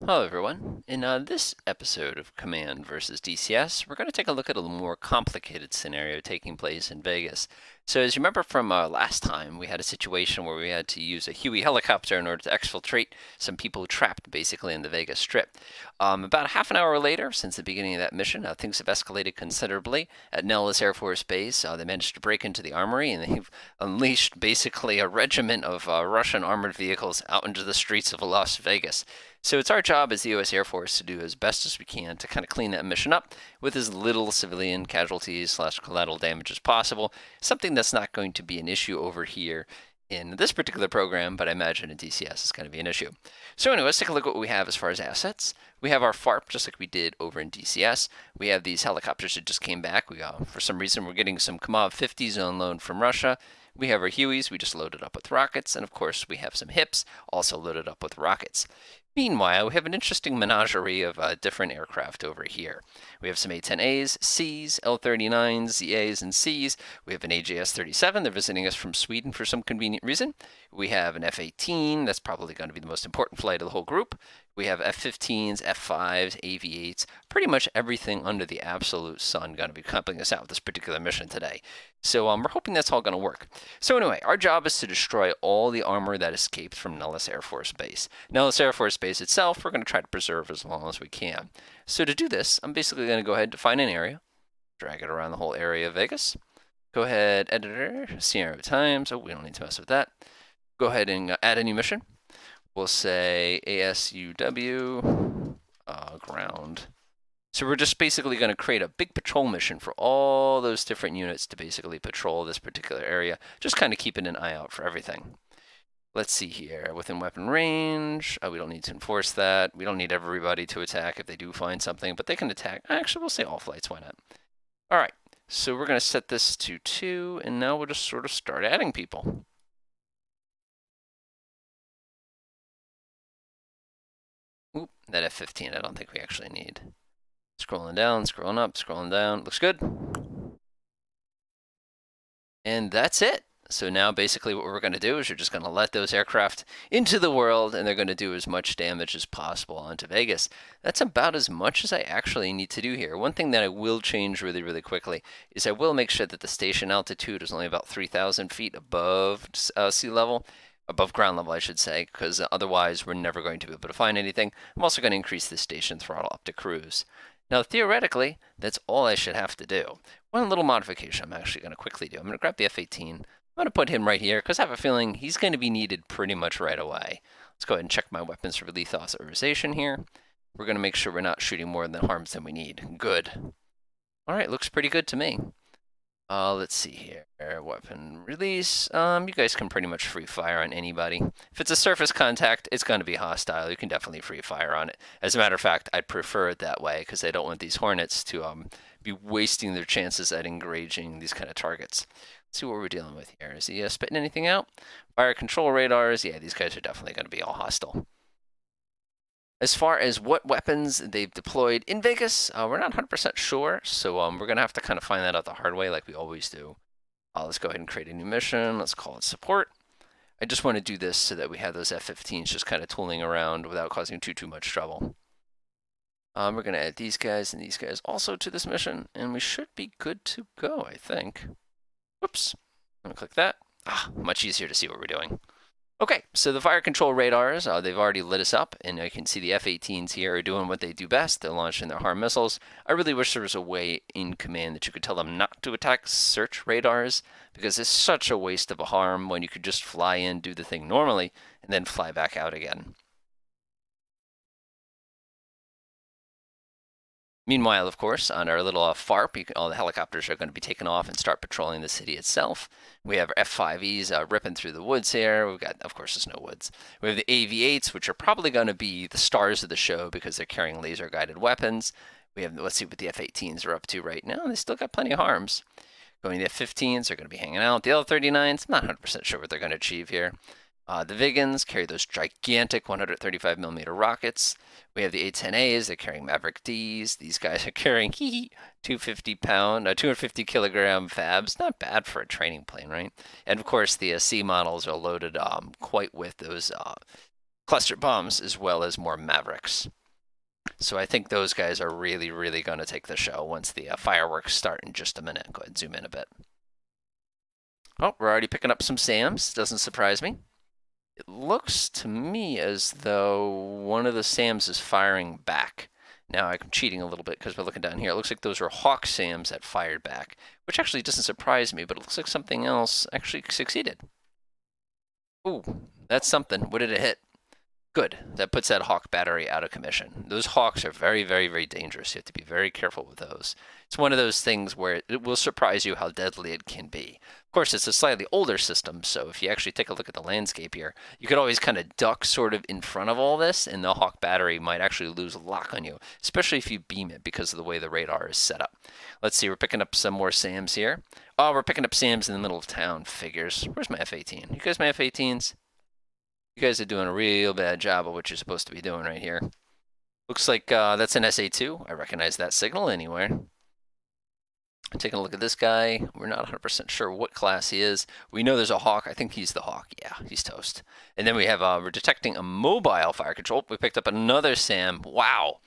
Hello everyone. In this episode of Command versus DCS, we're going to take a look at a more complicated scenario taking place in Vegas. So as you remember from last time, we had a situation where we had to use a Huey helicopter in order to exfiltrate some people trapped basically in the Vegas Strip. About a half an hour later, since the beginning of that mission, things have escalated considerably. At Nellis Air Force Base, they managed to break into the armory and they've unleashed basically a regiment of Russian armored vehicles out into the streets of Las Vegas. So it's our job as the U.S. Air Force to do as best as we can to kind of clean that mission up with as little civilian casualties / collateral damage as possible. Something that's not going to be an issue over here in this particular program, but I imagine in DCS is going to be an issue. So anyway, let's take a look at what we have as far as assets. We have our FARP, just like we did over in DCS. We have these helicopters that just came back. For some reason, we're getting some Kamov 50s on loan from Russia. We have our Hueys, we just loaded up with rockets, and of course we have some HIPs, also loaded up with rockets. Meanwhile, we have an interesting menagerie of different aircraft over here. We have some A-10As, Cs, L-39s, ZAs, and Cs. We have an AJS-37. They're visiting us from Sweden for some convenient reason. We have an F-18. That's probably going to be the most important flight of the whole group. We have F-15s, F-5s, AV-8s, pretty much everything under the absolute sun going to be helping us out with this particular mission today. So we're hoping that's all going to work. So anyway, our job is to destroy all the armor that escaped from Nellis Air Force Base. Nellis Air Force Base itself, we're going to try to preserve as long as we can. So to do this, I'm basically going to go ahead and define an area, drag it around the whole area of Vegas. Go ahead, editor, scenario times. Oh, we don't need to mess with that. Go ahead and add a new mission. We'll say ASUW ground. So we're just basically going to create a big patrol mission for all those different units to basically patrol this particular area, just kind of keeping an eye out for everything. Let's see here, within weapon range, we don't need to enforce that. We don't need everybody to attack if they do find something, but they can attack. Actually, we'll say all flights, why not? All right, so we're going to set this to 2, and now we'll just sort of start adding people. Oop, that F-15 I don't think we actually need. Scrolling down, scrolling up, scrolling down. Looks good. And that's it. So now basically what we're going to do is you're just going to let those aircraft into the world and they're going to do as much damage as possible onto Vegas. That's about as much as I actually need to do here. One thing that I will change really, really quickly is I will make sure that the station altitude is only about 3,000 feet above sea level. Above ground level, I should say, because otherwise we're never going to be able to find anything. I'm also going to increase the station throttle up to cruise. Now, theoretically, that's all I should have to do. One little modification I'm actually going to quickly do. I'm going to grab the F-18. I'm going to put him right here because I have a feeling he's going to be needed pretty much right away. Let's go ahead and check my weapons for lethal authorization here. We're going to make sure we're not shooting more than harms than we need. Good. All right, looks pretty good to me. Let's see here. Weapon release. You guys can pretty much free fire on anybody. If it's a surface contact, it's going to be hostile. You can definitely free fire on it. As a matter of fact, I'd prefer it that way because I don't want these Hornets to be wasting their chances at engaging these kind of targets. Let's see what we're dealing with here. Is he spitting anything out? Fire control radars. Yeah, these guys are definitely going to be all hostile. As far as what weapons they've deployed in Vegas, we're not 100% sure, so we're going to have to kind of find that out the hard way like we always do. Let's go ahead and create a new mission. Let's call it support. I just want to do this so that we have those F-15s just kind of tooling around without causing too much trouble. We're going to add these guys and these guys also to this mission, and we should be good to go, I think. Whoops. I'm going to click that. Much easier to see what we're doing. Okay, so the fire control radars, they've already lit us up, and you can see the F-18s here are doing what they do best. They're launching their HARM missiles. I really wish there was a way in command that you could tell them not to attack search radars, because it's such a waste of a HARM when you could just fly in, do the thing normally, and then fly back out again. Meanwhile, of course, on our little FARP, all the helicopters are going to be taken off and start patrolling the city itself. We have our F-5Es ripping through the woods here. We've got, of course, there's no woods. We have the AV-8s, which are probably going to be the stars of the show because they're carrying laser-guided weapons. We have, let's see what the F-18s are up to right now. They still got plenty of harms. Going to the F-15s, they're going to be hanging out. The L-39s, I'm not 100% sure what they're going to achieve here. The Vigans carry those gigantic 135mm rockets. We have the A-10As, they're carrying Maverick Ds. These guys are carrying 250 kilogram fabs. Not bad for a training plane, right? And of course, the C models are loaded quite with those cluster bombs as well as more Mavericks. So I think those guys are really, really going to take the show once the fireworks start in just a minute. Go ahead and zoom in a bit. Oh, we're already picking up some SAMs. Doesn't surprise me. It looks to me as though one of the SAMs is firing back. Now I'm cheating a little bit because we're looking down here. It looks like those are Hawk SAMs that fired back, which actually doesn't surprise me, but it looks like something else actually succeeded. Ooh, that's something. What did it hit? Good. That puts that Hawk battery out of commission. Those Hawks are very, very, very dangerous. You have to be very careful with those. It's one of those things where it will surprise you how deadly it can be. Of course, it's a slightly older system, so if you actually take a look at the landscape here, you could always kind of duck sort of in front of all this, and the Hawk battery might actually lose lock on you, especially if you beam it because of the way the radar is set up. Let's see, we're picking up some more SAMs here. Oh, we're picking up SAMs in the middle of town. Figures. Where's my F-18? You guys my F-18s? You guys are doing a real bad job of what you're supposed to be doing right here. Looks like that's an SA-2. I recognize that signal anywhere. Taking a look at this guy. We're not 100% sure what class he is. We know there's a Hawk. I think he's the Hawk. Yeah, he's toast. And then we have, we're detecting a mobile fire control. We picked up another SAM. Wow.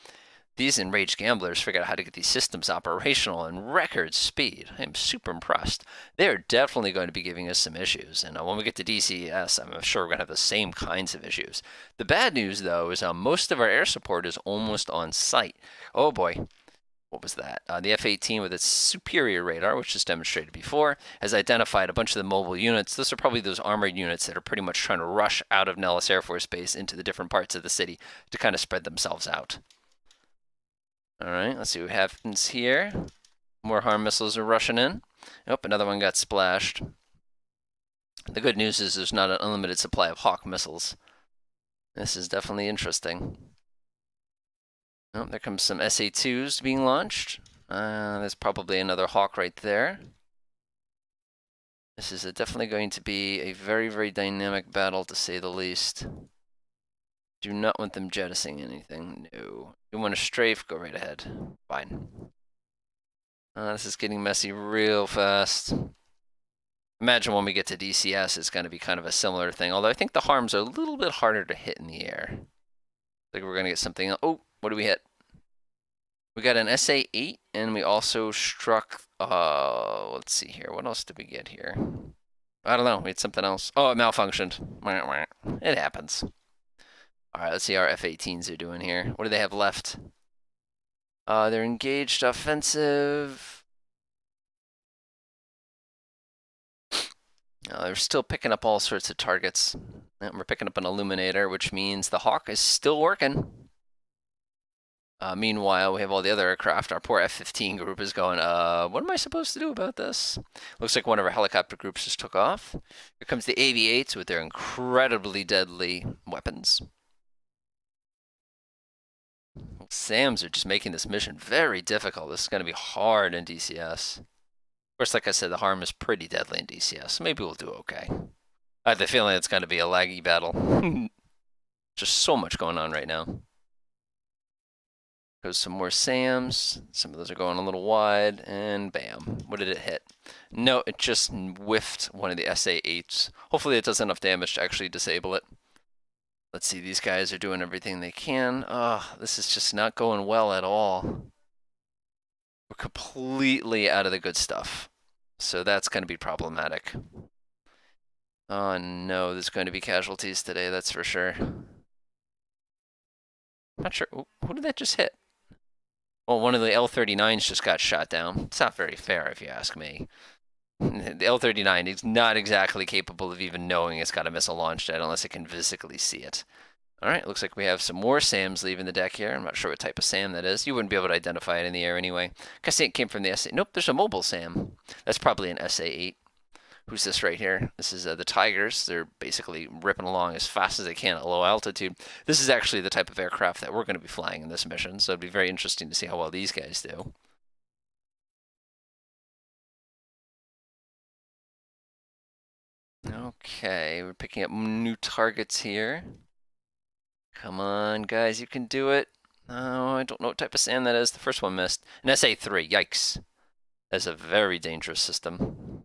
These enraged gamblers figured out how to get these systems operational in record speed. I'm super impressed. They're definitely going to be giving us some issues. And when we get to DCS, I'm sure we're going to have the same kinds of issues. The bad news, though, is most of our air support is almost on site. Oh, boy. What was that? The F-18 with its superior radar, which is demonstrated before, has identified a bunch of the mobile units. Those are probably those armored units that are pretty much trying to rush out of Nellis Air Force Base into the different parts of the city to kind of spread themselves out. All right, let's see what happens here. More HARM missiles are rushing in. Oh, another one got splashed. The good news is there's not an unlimited supply of Hawk missiles. This is definitely interesting. Oh, there comes some SA-2s being launched. There's probably another Hawk right there. This is definitely going to be a very, very dynamic battle, to say the least. Do not want them jettisoning anything. No. You want to strafe? Go right ahead. Fine. This is getting messy real fast. Imagine when we get to DCS, it's going to be kind of a similar thing. Although I think the harms are a little bit harder to hit in the air. Like we're going to get something else. Oh, what do we hit? We got an SA-8, and we also struck, let's see here. What else did we get here? I don't know. We had something else. Oh, it malfunctioned. It happens. All right, let's see how our F-18s are doing here. What do they have left? They're engaged offensive. They're still picking up all sorts of targets. And we're picking up an illuminator, which means the Hawk is still working. Meanwhile, we have all the other aircraft. Our poor F-15 group is going, what am I supposed to do about this? Looks like one of our helicopter groups just took off. Here comes the AV-8s with their incredibly deadly weapons. SAMs are just making this mission very difficult. This is going to be hard in DCS. Of course, like I said, the harm is pretty deadly in DCS, so maybe we'll do okay. I have the feeling it's going to be a laggy battle. Just so much going on right now. Goes some more SAMs. Some of those are going a little wide, and bam. What did it hit? No, it just whiffed one of the SA-8s. Hopefully it does enough damage to actually disable it. Let's see, these guys are doing everything they can. This is just not going well at all. We're completely out of the good stuff. So that's going to be problematic. Oh no, there's going to be casualties today, that's for sure. Not sure. Who did that just hit? Well, one of the L-39s just got shot down. It's not very fair, if you ask me. The L-39 is not exactly capable of even knowing it's got a missile launched at unless it can physically see it. All right, looks like we have some more SAMs leaving the deck here. I'm not sure what type of SAM that is. You wouldn't be able to identify it in the air anyway. Guess it came from the SA. Nope, there's a mobile SAM. That's probably an SA-8. Who's this right here? This is the Tigers. They're basically ripping along as fast as they can at low altitude. This is actually the type of aircraft that we're going to be flying in this mission, so it'd be very interesting to see how well these guys do. Okay, we're picking up new targets here. Come on, guys, you can do it. Oh, I don't know what type of SAM that is. The first one missed. An SA-3, yikes. That's a very dangerous system.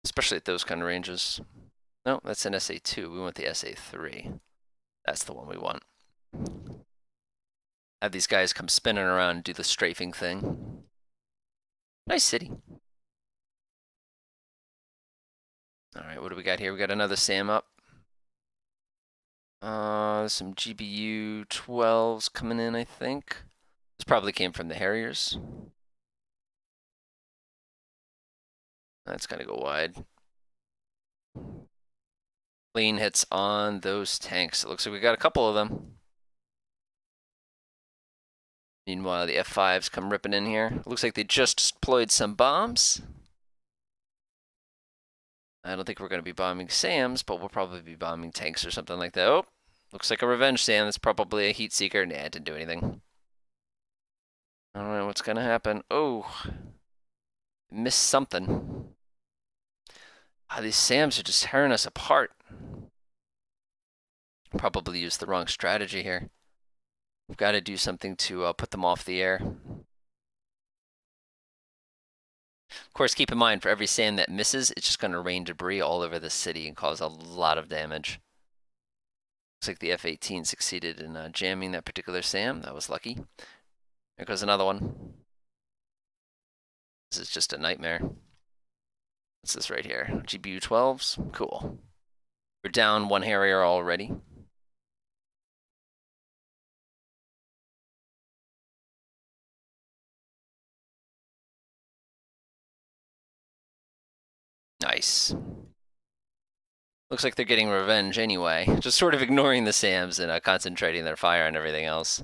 Especially at those kind of ranges. No, that's an SA-2. We want the SA-3. That's the one we want. Have these guys come spinning around and do the strafing thing. Nice city. All right, what do we got here? We got another SAM up. Some GBU 12s coming in, I think. This probably came from the Harriers. That's gonna go wide. Clean hits on those tanks. It looks like we got a couple of them. Meanwhile, the F-5s come ripping in here. It looks like they just deployed some bombs. I don't think we're going to be bombing SAMs, but we'll probably be bombing tanks or something like that. Oh, looks like a revenge SAM. That's probably a heat seeker. Nah, it didn't do anything. I don't know what's going to happen. Oh, missed something. These SAMs are just tearing us apart. Probably used the wrong strategy here. We've got to do something to put them off the air. Of course, keep in mind, for every SAM that misses, it's just going to rain debris all over the city and cause a lot of damage. Looks like the F-18 succeeded in jamming that particular SAM. That was lucky. There goes another one. This is just a nightmare. What's this right here? GBU 12s? Cool. We're down one Harrier already. Nice. Looks like they're getting revenge anyway. Just sort of ignoring the SAMs and concentrating their fire on everything else.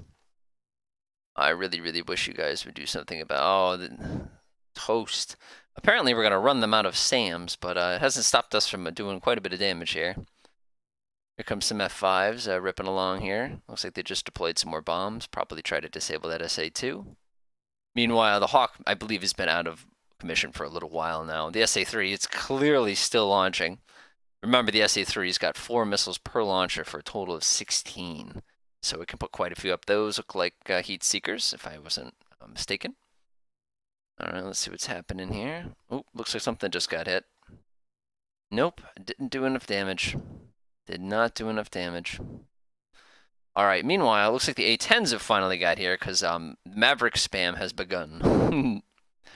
I really, really wish you guys would do something about... Oh, the toast. Apparently we're going to run them out of SAMs, but it hasn't stopped us from doing quite a bit of damage here. Here comes some F-5s ripping along here. Looks like they just deployed some more bombs. Probably try to disable that SA-2. Meanwhile, the Hawk, I believe, has been out of commission for a little while now. The SA-3, it's clearly still launching. Remember, the SA-3's got 4 missiles per launcher for a total of 16. So we can put quite a few up. Those look like heat seekers, if I wasn't mistaken. All right, let's see what's happening here. Oh, looks like something just got hit. Nope, didn't do enough damage. Did not do enough damage. All right, meanwhile, looks like the A-10s have finally got here because Maverick spam has begun.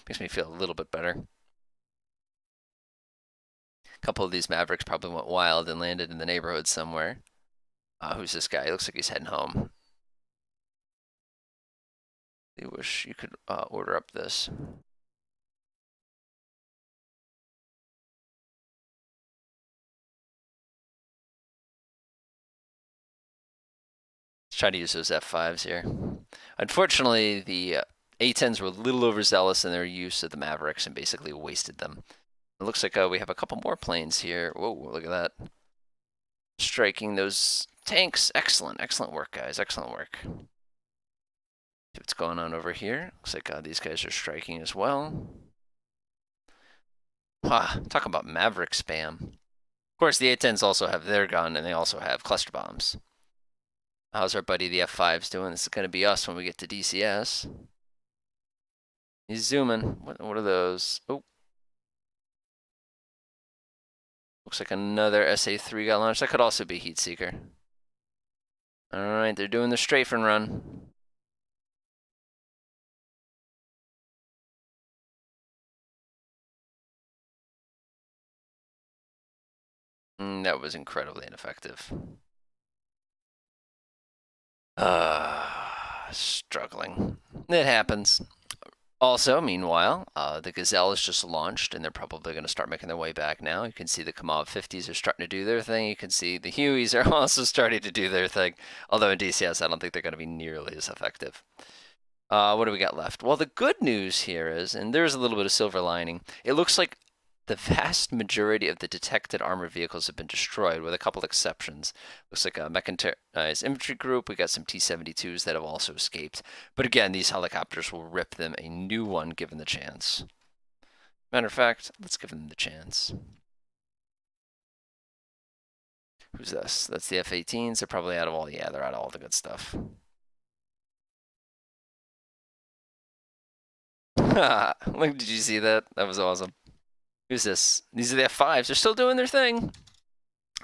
Makes me feel a little bit better. A couple of these Mavericks probably went wild and landed in the neighborhood somewhere. Who's this guy? He looks like he's heading home. I wish you could order up this. Let's try to use those F5s here. Unfortunately, the A-10s were a little overzealous in their use of the Mavericks and basically wasted them. It looks like we have a couple more planes here. Whoa, look at that. Striking those tanks. Excellent, excellent work, guys. Excellent work. See what's going on over here. Looks like these guys are striking as well. Talk about Maverick spam. Of course, the A-10s also have their gun, and they also have cluster bombs. How's our buddy the F-5s doing? This is going to be us when we get to DCS. He's zooming. What are those? Oh. Looks like another SA-3 got launched. That could also be Heat Seeker. Alright, they're doing the strafing run. That was incredibly ineffective. Struggling. It happens. Also, meanwhile, the Gazelle is just launched, and they're probably going to start making their way back now. You can see the Kamov 50s are starting to do their thing. You can see the Hueys are also starting to do their thing. Although in DCS, I don't think they're going to be nearly as effective. What do we got left? Well, the good news here is, and there's a little bit of silver lining, it looks like the vast majority of the detected armored vehicles have been destroyed, with a couple exceptions. Looks like a mechanized infantry group. We got some T-72s that have also escaped. But again, these helicopters will rip them a new one given the chance. Matter of fact, let's give them the chance. Who's this? That's the F-18s. They're probably out of all, yeah, they're out of all the good stuff. Look, did you see that? That was awesome. Who's this? These are the F-5s. They're still doing their thing.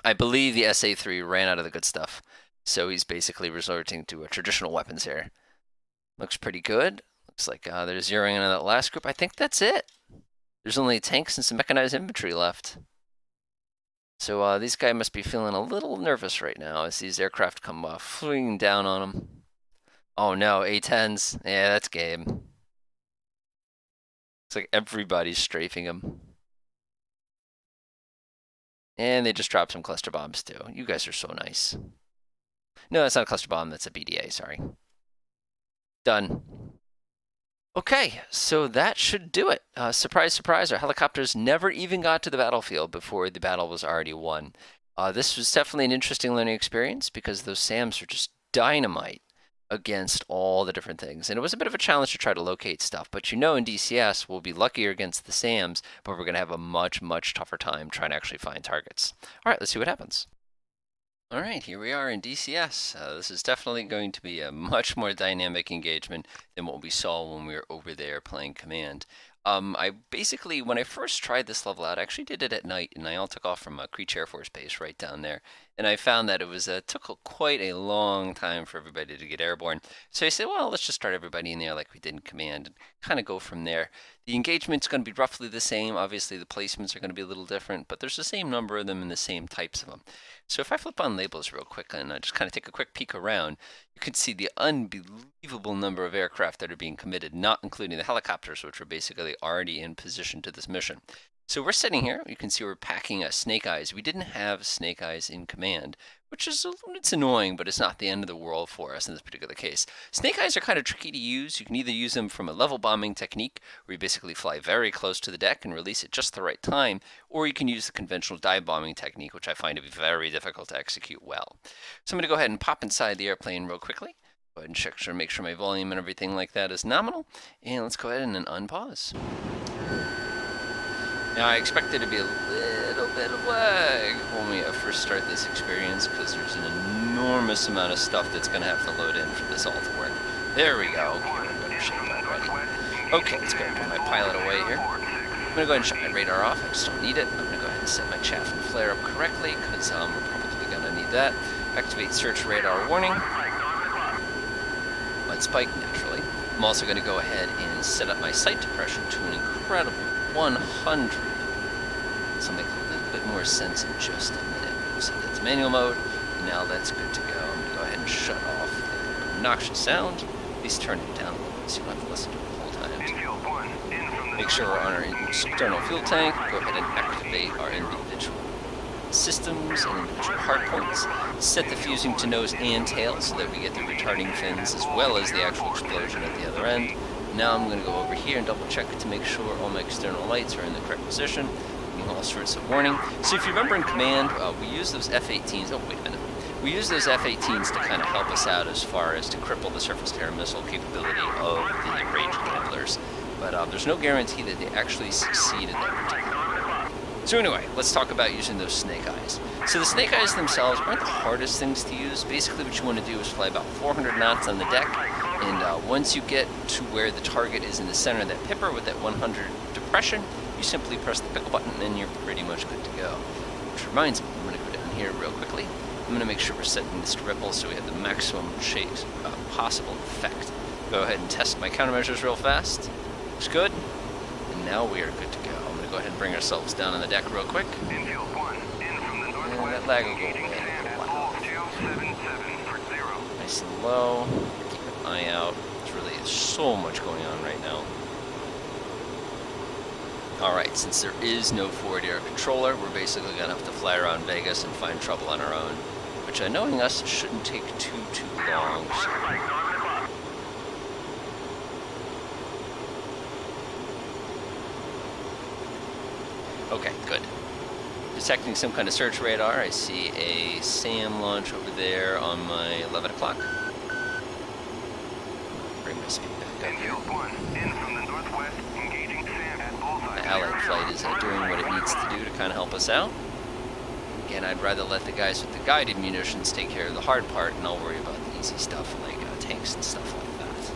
I believe the SA-3 ran out of the good stuff. So he's basically resorting to traditional weapons here. Looks pretty good. Looks like they're zeroing in on that last group. I think that's it. There's only tanks and some mechanized infantry left. So these guys must be feeling a little nervous right now as these aircraft come flying down on them. Oh no, A-10s. Yeah, that's game. Looks like everybody's strafing them. And they just dropped some cluster bombs too. You guys are so nice. No, that's not a cluster bomb. That's a BDA, sorry. Done. Okay, so that should do it. Surprise, surprise, our helicopters never even got to the battlefield before the battle was already won. This was definitely an interesting learning experience because those SAMs are just dynamite against all the different things. And it was a bit of a challenge to try to locate stuff, but in DCS, we'll be luckier against the SAMs, but we're going to have a much, much tougher time trying to actually find targets. All right, let's see what happens. All right, here we are in DCS. This is definitely going to be a much more dynamic engagement than what we saw when we were over there playing Command. I basically, when I first tried this level out, I actually did it at night, and I all took off from Creech Air Force Base right down there. And I found that it was took quite a long time for everybody to get airborne. So I said, well, let's just start everybody in there like we did in Command and kind of go from there. The engagement's going to be roughly the same. Obviously, the placements are going to be a little different, but there's the same number of them and the same types of them. So if I flip on labels real quick and just kind of take a quick peek around, you can see the unbelievable number of aircraft that are being committed, not including the helicopters, which are basically already in position to this mission. So we're sitting here. You can see we're packing Snakeyes. We didn't have Snakeyes in Command, which is it's annoying, but it's not the end of the world for us in this particular case. Snakeyes are kind of tricky to use. You can either use them from a level bombing technique, where you basically fly very close to the deck and release at just the right time, or you can use the conventional dive bombing technique, which I find to be very difficult to execute well. So I'm going to go ahead and pop inside the airplane real quickly. Go ahead and check, make sure my volume and everything like that is nominal, and let's go ahead and unpause. Now, I expect there to be a little bit of lag when we first start this experience because there's an enormous amount of stuff that's going to have to load in for this all to work. There we go. Okay, I'm in better shape already. Okay, let's go ahead and put my pilot away here. I'm going to go ahead and shut my radar off. I just don't need it. I'm going to go ahead and set my chaff and flare up correctly because we're probably going to need that. Activate search radar warning. Mud spike, naturally. I'm also going to go ahead and set up my sight depression to an incredible 100. So make a little bit more sense in just a minute. So that's manual mode, and now that's good to go. I'm going to go ahead and shut off the obnoxious sound. At least turn it down a little bit so you don't have to listen to it the whole time. Make sure we're on our external fuel tank. Go ahead and activate our individual systems and individual hard points. Set the fusing to nose and tail so that we get the retarding fins as well as the actual explosion at the other end. Now I'm going to go over here and double check to make sure all my external lights are in the correct position. All sorts of warning. So if you remember in Command, we use those F-18s. Oh, wait a minute. We use those F-18s to kind of help us out as far as to cripple the surface-to-air missile capability of the range handlers. But there's no guarantee that they actually succeed in that particular. So anyway, let's talk about using those Snakeyes. So the Snakeyes themselves aren't the hardest things to use. Basically what you want to do is fly about 400 knots on the deck, and once you get to where the target is in the center of that pipper with that 100 depression, you simply press the pickle button and you're pretty much good to go. Which reminds me, I'm going to go down here real quickly. I'm going to make sure we're setting this to ripple so we have the maximum possible effect. Go ahead and test my countermeasures real fast. Looks good. And now we are good to go. I'm going to go ahead and bring ourselves down on the deck real quick. And that lag will go away. Nice and low. Keep an eye out. There's really so much going on right now. Alright, since there is no forward air controller, we're basically going to have to fly around Vegas and find trouble on our own, which knowing us shouldn't take too long. So. Okay, good. Detecting some kind of search radar. I see a SAM launch over there on my 11 o'clock. Bring my speed back up here. The Allied flight is doing what it needs to do to kind of help us out. Again, I'd rather let the guys with the guided munitions take care of the hard part, and I'll worry about the easy stuff like tanks and stuff like that.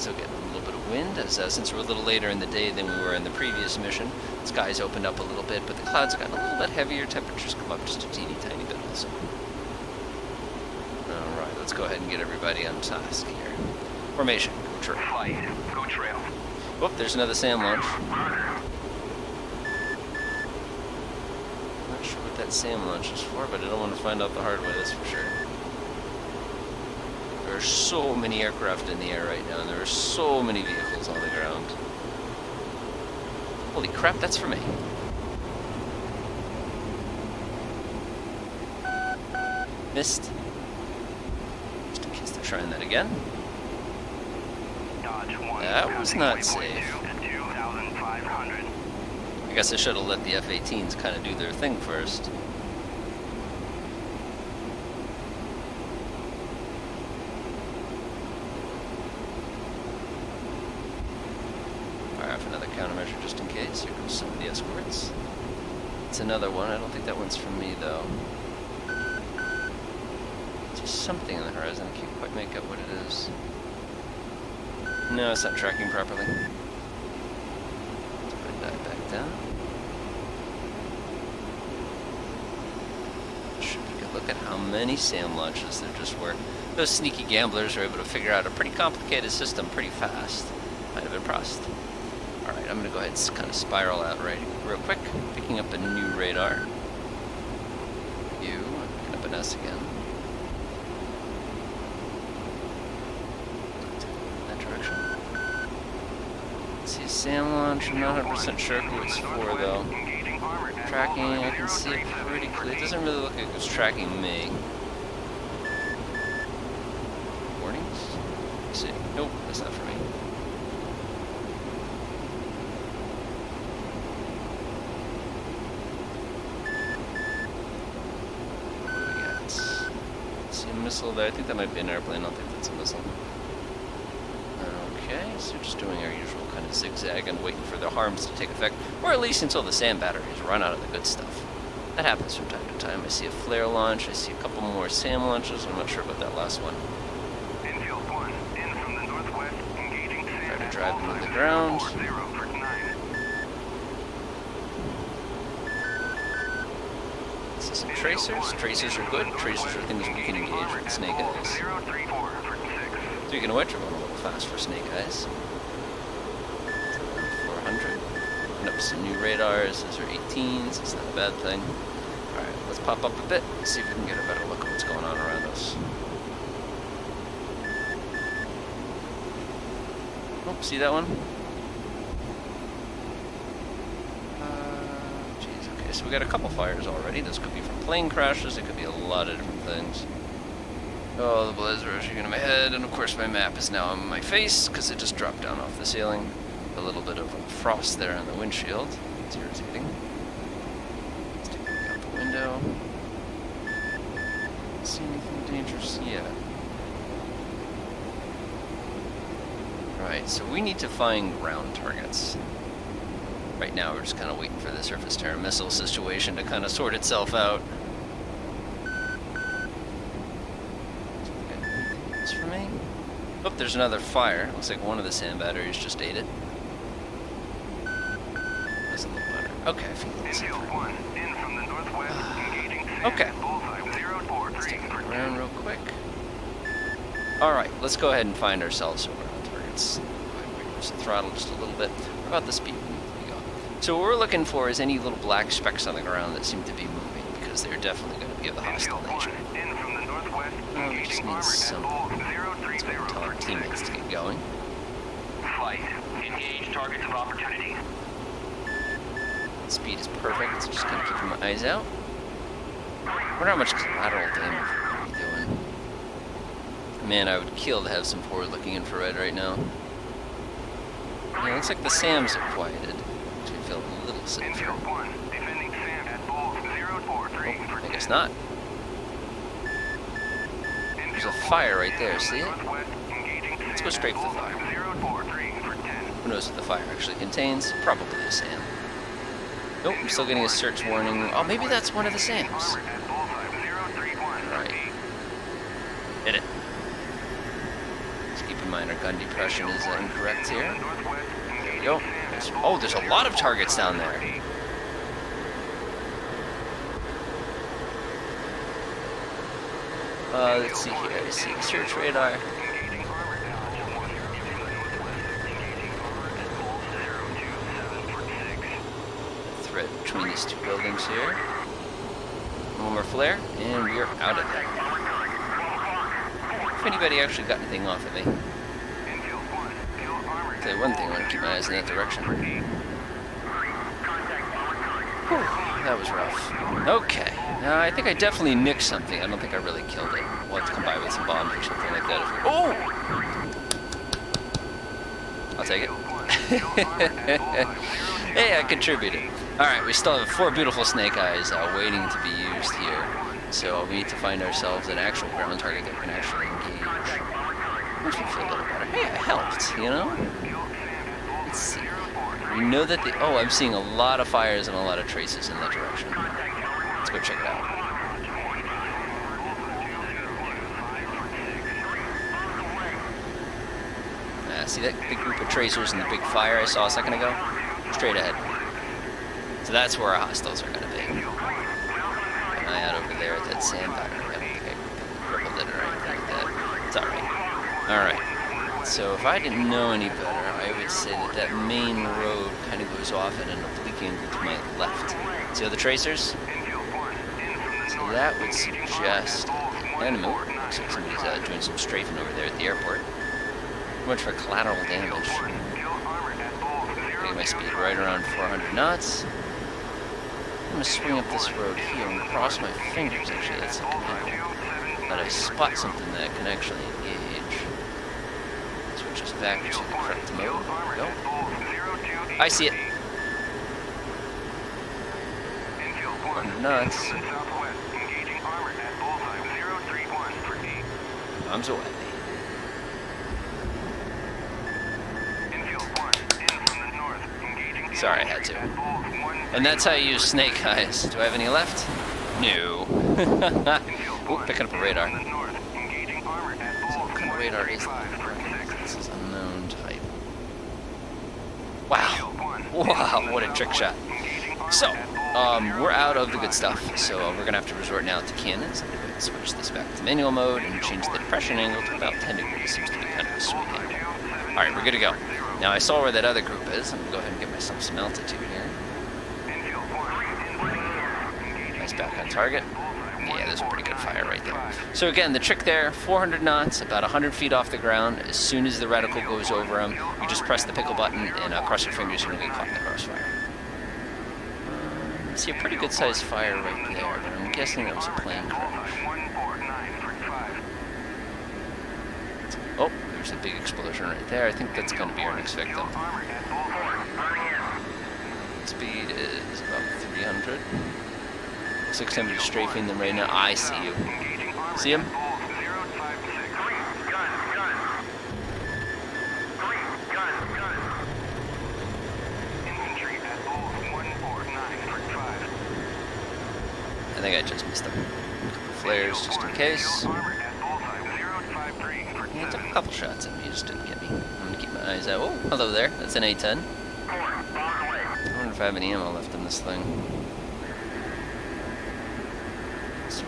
Still getting a little bit of wind, as since we're a little later in the day than we were in the previous mission. The skies opened up a little bit, but the clouds have gotten a little bit heavier. Temperatures come up just a teeny tiny bit also. Alright, let's go ahead and get everybody on task here. Formation, go trail. Flight, go trail. Oh, there's another SAM launch. Not sure what that SAM launch is for, but I don't want to find out the hard way, that's for sure. There are so many aircraft in the air right now, and there are so many vehicles on the ground. Holy crap, that's for me. Missed. Just in case they're trying that again. That was not safe. I guess I should have let the F-18s kind of do their thing first. Fire off another countermeasure just in case. Here comes some of the escorts. It's another one. I don't think that one's from me though. There's something in the horizon. I can't quite make out what it is. No, it's not tracking properly. Let's put that back down. Should be a good look at how many SAM launches there just were. Those sneaky gamblers are able to figure out a pretty complicated system pretty fast. Might have been impressed. Alright, I'm going to go ahead and kind of spiral out real quick. Picking up a new radar. You, picking up an S again. See a SAM launch, I'm not 100% sure who it's for though. Tracking, I can see it pretty clear. It doesn't really look like it's tracking me. Warnings? Let's see. Nope, that's not for me. What do we got? See a missile there. I think that might be an airplane. I don't think that's a missile. Okay, so just doing our usual kind of zigzag and waiting for the harms to take effect, or at least until the SAM batteries run out of the good stuff. That happens from time to time. I see a flare launch, I see a couple more SAM launches, I'm not sure about that last one. Infield 1, in from the northwest, engaging SAM. Try to drive them to the ground. See some tracers. Tracers are good. Tracers are things we can engage with Snakeyes. Speaking of which, we're going a little fast for Snakeyes. 400. Putting up some new radars. Those are 18s. It's not a bad thing. Alright, let's pop up a bit and see if we can get a better look at what's going on around us. Oh, see that one? Geez, okay, so we got a couple fires already. This could be from plane crashes. It could be a lot of different things. Oh, the blaze rushing into my head, and of course my map is now on my face because it just dropped down off the ceiling. A little bit of frost there on the windshield. It's irritating. Let's take a look out the window. Don't see anything dangerous yet. Right, so we need to find ground targets. Right now we're just kind of waiting for the surface-to-air missile situation to kind of sort itself out. For me. Oh, there's another fire. Looks like one of the SAM batteries just ate it. That's a little better. Okay, I feel it's okay. Let's take a look around real quick. Alright, let's go ahead and find ourselves some ground targets. Go ahead and reduce the throttle just a little bit. What about the speed? So what we're looking for is any little black specks on the ground that seem to be moving, because they're definitely going to be of the hostile nature. Oh, we just need some. Let's go tell our teammates to get going. Flight. Engage targets of opportunity. Speed is perfect, so just kind of keeping my eyes out. I wonder how much collateral damage we're going to be doing. Man, I would kill to have some forward-looking infrared right now. Yeah, looks like the SAMs are quieted. Makes me feel a little safer. Oh, I guess not. There's a fire right there, see it? Let's go straight for the fire. Who knows what the fire actually contains? Probably a SAM. Nope, I'm still getting a search warning. Oh, maybe that's one of the SAMs. Right. Hit it. Just keep in mind our gun depression is incorrect here. There we go. Oh, there's a lot of targets down there. Let's see here. I see search radar. Thread between these two buildings here. One more flare, and we are out of there. If anybody actually got anything off of me. I'll tell you one thing, I want to keep my eyes in that direction. Whew, that was rough. Okay, I think I definitely nicked something. I don't think I really killed it. We'll have to come by with some bombs or something like that. Oh! I'll take it. Hey, I contributed. Alright, we still have 4 beautiful Snakeyes waiting to be used here. So we need to find ourselves an actual ground target that we can actually engage. Makes me feel a little better. Hey, I helped, you know? Let's see. We know that the... Oh, I'm seeing a lot of fires and a lot of traces in that direction. Let's go check it out. See that big group of tracers and the big fire I saw a second ago? Straight ahead. So that's where our hostiles are going to be. Keep an eye out over there at that sandbar. Okay, crippled it or anything like that. It's alright. Alright. So if I didn't know any better, I would say that that main road kind of goes off at an oblique angle to my left. See all the tracers? So that would suggest enemy. Looks like somebody's doing some strafing over there at the airport. Much for collateral damage. Getting my speed right around 400 knots. I'm gonna swing up this road here and cross my fingers. Actually, that's something that I spot something that can actually engage. Switch us back to the correct mode. There we go. I see it. 400 knots. Bombs away. Sorry, I had to. And that's how you use Snakeyes. Do I have any left? No. Ooh, picking up a radar. So what kind of radar is that? This is unknown type. Wow. Wow, what a trick shot. So, we're out of the good stuff. So we're going to have to resort now to cannons. I'm going to switch this back to manual mode and change the depression angle to about 10 degrees. Seems to be kind of a sweet angle. Alright, we're good to go. Now I saw where that other group is. I'm going to go ahead and give myself some altitude here. Nice back on target. Yeah, there's a pretty good fire right there. So again, the trick there, 400 knots, about 100 feet off the ground. As soon as the reticle goes over them, you just press the pickle button and cross your fingers and you'll get caught in the crossfire. I see a pretty good sized fire right there, but I'm guessing that was a plane crash. Oh, there's a big explosion right there. I think that's going to be our next victim. Speed is about 300. Looks like somebody's strafing them right now. I see you. See him? I think I just missed him. Flares just in case. Yeah, I took a couple shots at me, just didn't get me. I'm gonna keep my eyes out. Oh, hello there. That's an A-10. I wonder if I have any ammo left in this thing.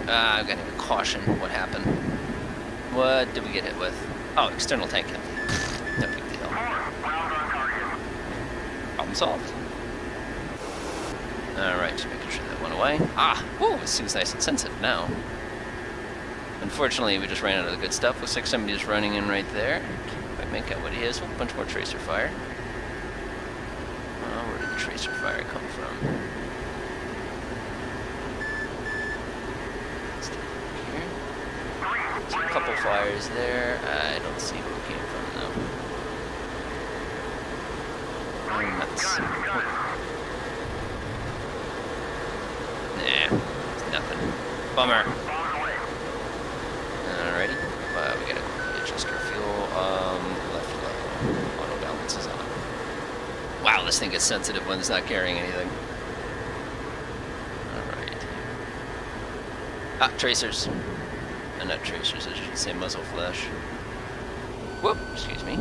I've got to caution. What happened? What did we get hit with? Oh, external tank empty. No big deal. Problem solved. Alright, just making sure that went away. Ah! Whoa, this seems nice and sensitive now. Unfortunately, we just ran out of the good stuff. Looks like somebody's running in right there. If I make out what he is, a bunch more tracer fire. Oh, where did the tracer fire come from? Let's take a look here. See a couple fires there. I don't see where it came from, though. Oh, nuts. Nah, it's nothing. Bummer. Alrighty. We gotta adjust our fuel. Left low. Auto balance is on. Wow, this thing gets sensitive when it's not carrying anything. Alright. Ah, tracers. Not tracers, I should say muzzle flash. Whoop, excuse me.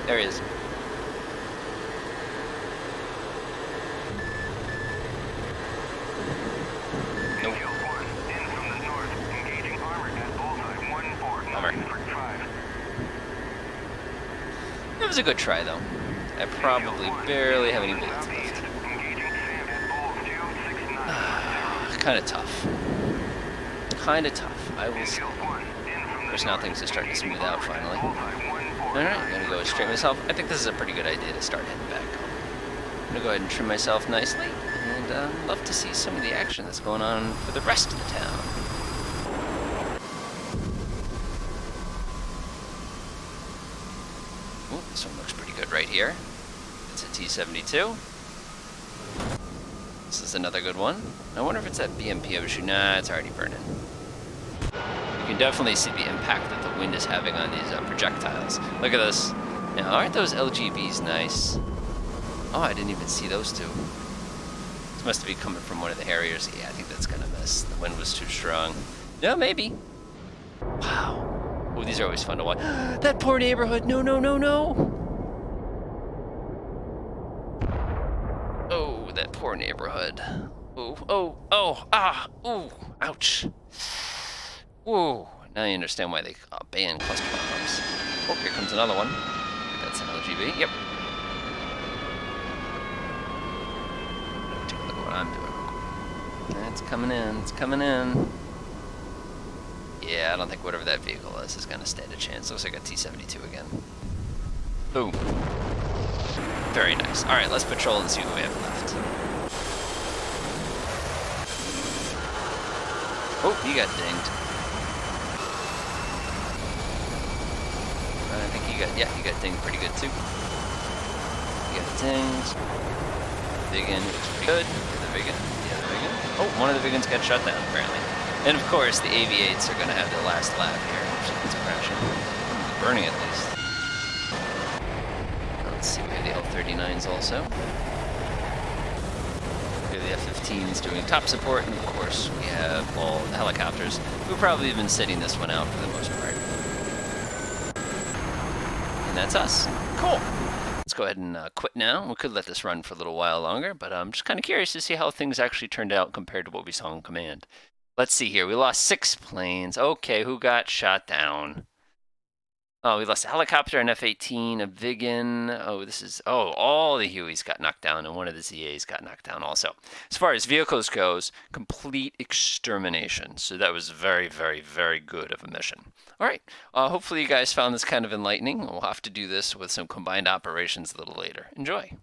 There he is. Nope. In from the north, engaging armor at bullseye 149 Bummer. for 5. It was a good try, though. I probably barely have any bullets left. Engaging Sam at bull 269. Kind of tough. Kind of tough, I will say. Of course, now things are starting to smooth out finally. Alright, I'm gonna go straight myself. I think this is a pretty good idea to start heading back home. I'm gonna go ahead and trim myself nicely, and love to see some of the action that's going on for the rest of the town. Ooh, this one looks pretty good right here. It's a T-72. This is another good one. I wonder if it's that BMP I was shooting. Nah, it's already burning. You can definitely see the impact that the wind is having on these projectiles. Look at this. Now, aren't those LGBs nice? Oh, I didn't even see those two. This must be coming from one of the Harriers. Yeah, I think that's gonna miss. The wind was too strong. Yeah, maybe. Wow. Oh, these are always fun to watch. That poor neighborhood. No, no, no, no. Oh, that poor neighborhood. Oh, oh, oh, ah, ooh, ouch. Whoa, now you understand why they ban cluster bombs. Oh, here comes another one. That's an LGB, yep. Take a look at what I'm doing. It's coming in, it's coming in. Yeah, I don't think whatever that vehicle is gonna stand a chance. Looks like a T-72 again. Boom. Very nice. All right, let's patrol and see what we have left. Oh, you got dinged. I think you got dinged pretty good too. You got dinged. Biggin looks pretty good. The other Biggin. Oh, one of the Biggins got shut down apparently. And of course, the AV-8s are gonna have their last lap here. It's crashing. Burning at least. Let's see, we have the L-39s also. We have the F-15s doing top support, and of course, we have all the helicopters, who've probably been sitting this one out for the most part. And that's us. Cool. Let's go ahead and quit now. We could let this run for a little while longer, but I'm just kind of curious to see how things actually turned out compared to what we saw in command. Let's see here. We lost 6 planes. Okay, who got shot down? Oh, we lost a helicopter, an F-18, a Vigan. All the Hueys got knocked down, and one of the ZAs got knocked down also. As far as vehicles goes, complete extermination. So that was very, very, very good of a mission. All right, hopefully you guys found this kind of enlightening. We'll have to do this with some combined operations a little later. Enjoy.